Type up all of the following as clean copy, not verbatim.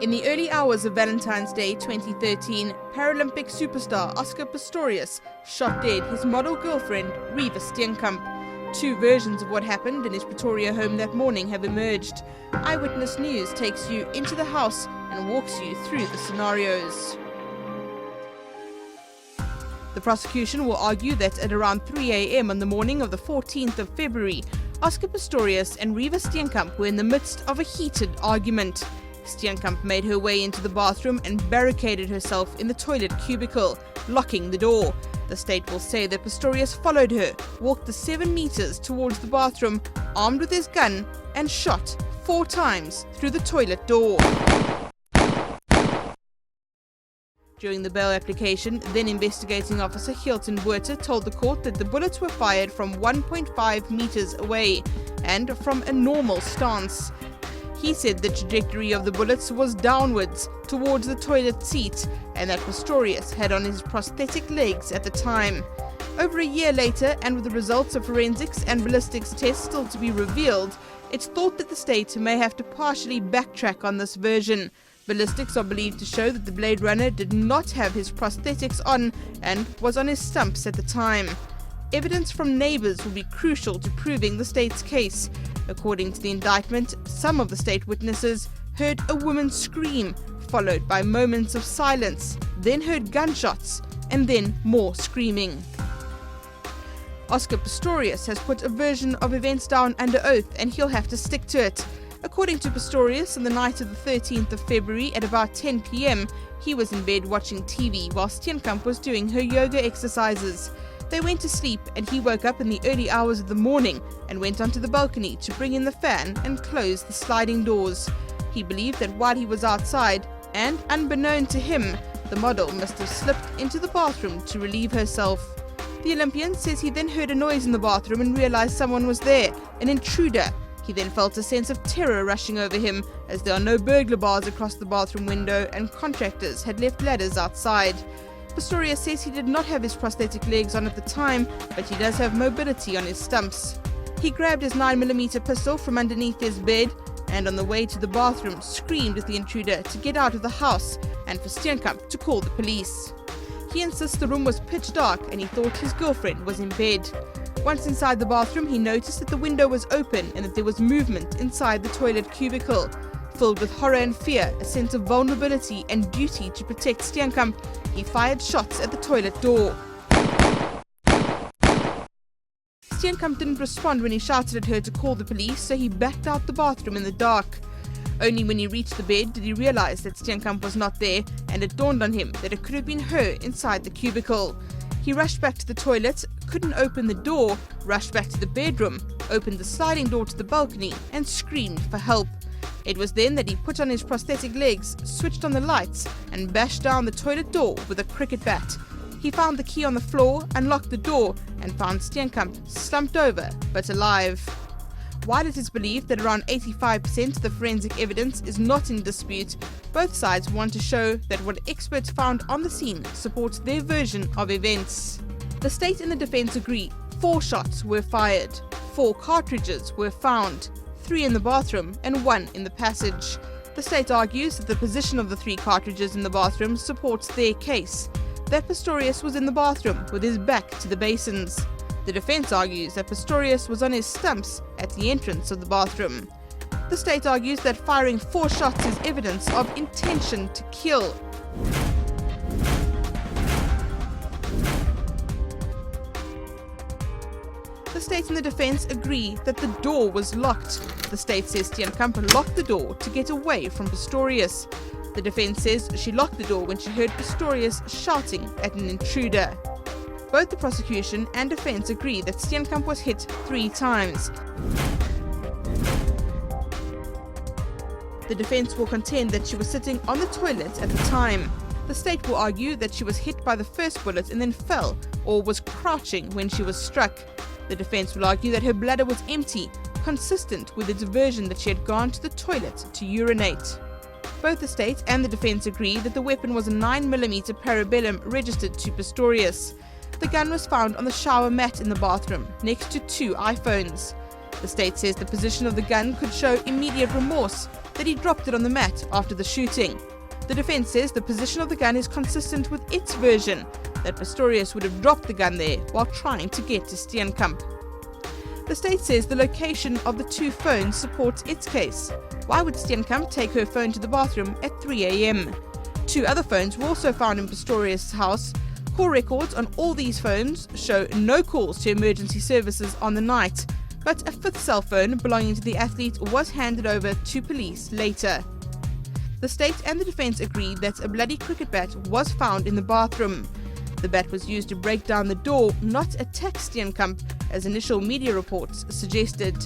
In the early hours of Valentine's Day 2013, Paralympic superstar Oscar Pistorius shot dead his model girlfriend, Riva Steenkamp. Two versions of what happened in his Pretoria home that morning have emerged. Eyewitness News takes you into the house and walks you through the scenarios. The prosecution will argue that at around 3 a.m. on the morning of the 14th of February, Oscar Pistorius and Riva Steenkamp were in the midst of a heated argument. Steenkamp made her way into the bathroom and barricaded herself in the toilet cubicle, locking the door. The state will say that Pistorius followed her, walked the 7 meters towards the bathroom, armed with his gun, and shot 4 times through the toilet door. During the bail application, then investigating officer Hilton Werter told the court that the bullets were fired from 1.5 meters away and from a normal stance. He said the trajectory of the bullets was downwards towards the toilet seat and that Pistorius had on his prosthetic legs at the time. Over a year later, and with the results of forensics and ballistics tests still to be revealed, it's thought that the state may have to partially backtrack on this version. Ballistics are believed to show that the Blade Runner did not have his prosthetics on and was on his stumps at the time. Evidence from neighbours will be crucial to proving the state's case. According to the indictment, some of the state witnesses heard a woman scream, followed by moments of silence, then heard gunshots, and then more screaming. Oscar Pistorius has put a version of events down under oath and he'll have to stick to it. According to Pistorius, on the night of the 13th of February at about 10 p.m, he was in bed watching TV while Steenkamp was doing her yoga exercises. They went to sleep and he woke up in the early hours of the morning and went onto the balcony to bring in the fan and close the sliding doors. He believed that while he was outside, and unbeknown to him, the model must have slipped into the bathroom to relieve herself. The Olympian says he then heard a noise in the bathroom and realized someone was there, an intruder. He then felt a sense of terror rushing over him as there are no burglar bars across the bathroom window and contractors had left ladders outside. Pistorius says he did not have his prosthetic legs on at the time, but he does have mobility on his stumps. He grabbed his 9mm pistol from underneath his bed and on the way to the bathroom screamed at the intruder to get out of the house and for Steenkamp to call the police. He insists the room was pitch dark and he thought his girlfriend was in bed. Once inside the bathroom, he noticed that the window was open and that there was movement inside the toilet cubicle. Filled with horror and fear, a sense of vulnerability and duty to protect Steenkamp, he fired shots at the toilet door. Steenkamp didn't respond when he shouted at her to call the police, so he backed out the bathroom in the dark. Only when he reached the bed did he realize that Steenkamp was not there, and it dawned on him that it could have been her inside the cubicle. He rushed back to the toilet, couldn't open the door, rushed back to the bedroom, opened the sliding door to the balcony, and screamed for help. It was then that he put on his prosthetic legs, switched on the lights, and bashed down the toilet door with a cricket bat. He found the key on the floor, unlocked the door, and found Steenkamp slumped over, but alive. While it is believed that around 85% of the forensic evidence is not in dispute, both sides want to show that what experts found on the scene supports their version of events. The state and the defense agree 4 shots were fired, 4 cartridges were found, 3 in the bathroom and 1 in the passage. The state argues that the position of the 3 cartridges in the bathroom supports their case, that Pistorius was in the bathroom with his back to the basins. The defense argues that Pistorius was on his stumps at the entrance of the bathroom. The state argues that firing 4 shots is evidence of intention to kill. The state and the defense agree that the door was locked. The state says Steenkamp locked the door to get away from Pistorius. The defense says she locked the door when she heard Pistorius shouting at an intruder. Both the prosecution and defense agree that Steenkamp was hit 3 times. The defense will contend that she was sitting on the toilet at the time. The state will argue that she was hit by the first bullet and then fell, or was crouching when she was struck. The defense will argue that her bladder was empty, consistent with its version that she had gone to the toilet to urinate. Both the state and the defense agree that the weapon was a 9mm parabellum registered to Pistorius. The gun was found on the shower mat in the bathroom, next to 2 iPhones. The state says the position of the gun could show immediate remorse, that he dropped it on the mat after the shooting. The defense says the position of the gun is consistent with its version, that Pistorius would have dropped the gun there while trying to get to Steenkamp. The state says the location of the two phones supports its case. Why would Steenkamp take her phone to the bathroom at 3 a.m? 2 other phones were also found in Pistorius' house. Call records on all these phones show no calls to emergency services on the night, but a 5th cell phone belonging to the athlete was handed over to police later. The state and the defense agreed that a bloody cricket bat was found in the bathroom. The bat was used to break down the door, not attack Steenkamp, as initial media reports suggested.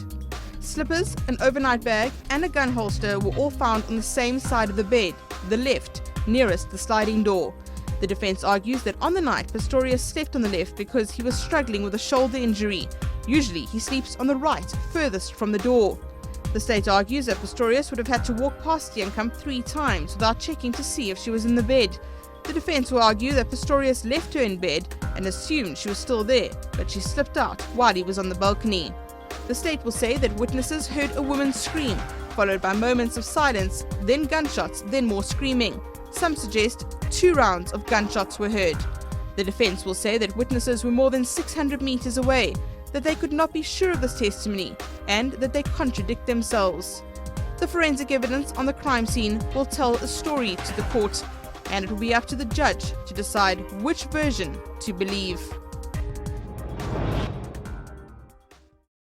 Slippers, an overnight bag, and a gun holster were all found on the same side of the bed, the left, nearest the sliding door. The defense argues that on the night, Pistorius slept on the left because he was struggling with a shoulder injury. Usually, he sleeps on the right, furthest from the door. The state argues that Pistorius would have had to walk past Steenkamp 3 times without checking to see if she was in the bed. The defense will argue that Pistorius left her in bed and assumed she was still there, but she slipped out while he was on the balcony. The state will say that witnesses heard a woman scream, followed by moments of silence, then gunshots, then more screaming. Some suggest 2 rounds of gunshots were heard. The defense will say that witnesses were more than 600 meters away, that they could not be sure of this testimony, and that they contradict themselves. The forensic evidence on the crime scene will tell a story to the court, and it will be up to the judge to decide which version to believe.